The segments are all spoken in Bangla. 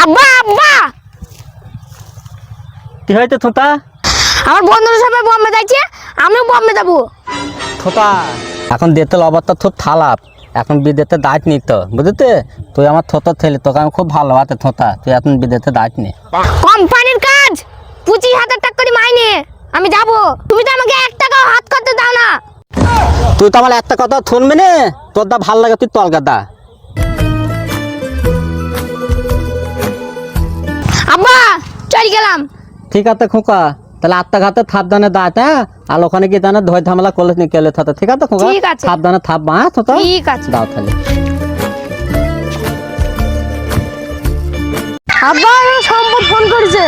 আব্বা আব্বা কি হয়েছে থোতা? আমার বন্ধুরা সবাই বম্বে যাচ্ছে, আমিও বম্বে যাবো। থোতা এখন দিতে অবস্থা খুব খারাপ, এখন বিদেতে দায়িত্ব নিত বুঝতে? তুই আমার থোতা ছেলে, তোকে আমি খুব ভালোবাসি থোতা, তুই এখন বিদেতে দায়িত্ব নে। কোম্পানির কাজ 25,000 টাকা করে মাইনে, আমি যাব। তুমি তো আমাকে 1 টাকাও হাত করতে দাও না। তুই তো আমার একটা কথা শুনবি না, তোর দা ভাল লাগে তুই তলকা দা। আব্বা চল গেলাম। ঠিক আছে খোকা, তাহলে আত্মঘাতে সাবধানে দাঁত, হ্যাঁ? আর ওখানে গিয়ে জানা ধয় ঝামেলা করলে নিকেলে থা। ঠিক আছে খোকা, ঠিক আছে। সাবধানে থাকবা, হ্যাঁ থোতা? ঠিক আছে। দাও তাহলে। আব্বা সম্পদ ফোন করেছে।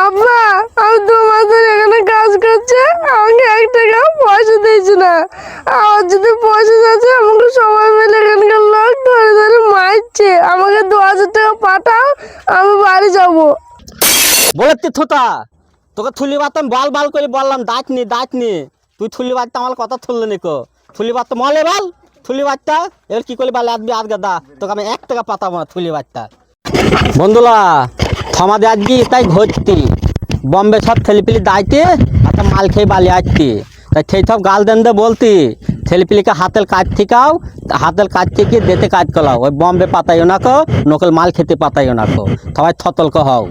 আব্বা আমি 2 মাস ধরে এখানে কাজ করছে, আমাকে 1 টাকা পয়সা দিয়েছে না। আমার যদি পয়সা আছে আমাকে সবাই মিলে এখানকার লোক ধরে ধরে মারছে। আমাকে 2,000 টাকা পাঠাও, আমি বাড়ি যাব। বলে তুই থোতা, তোকে থুলি বাতাম বল বল করে বললাম দাঁত নি, তুই থুলি বাড়তে আমার কথা থুললে নিকো। থুলি বাড়তে মলে বল, থুলি বাড়তা এবার কি করলি বল, আসবি আজকে দা, তোকে আমি 1 টাকা পাতাবো না থুলি বাড়তা। বন্ধুরা সমাজে আজকে তাই ঘটতি, বম্বে সব ছেলেপিলি দাইতে একটা মাল খেয়ে বালি আসতি, তাই সেই সব গাল দেন দে বলতি ছেলেপিলিকে হাতের কাজ ঠিকাও, হাতের কাজ থেকে দেতে কাজ করাও, ওই বম্বে পাতাইও না কো, নকল মাল খেতে পাতাইও না কো, সবাই থতলক হও।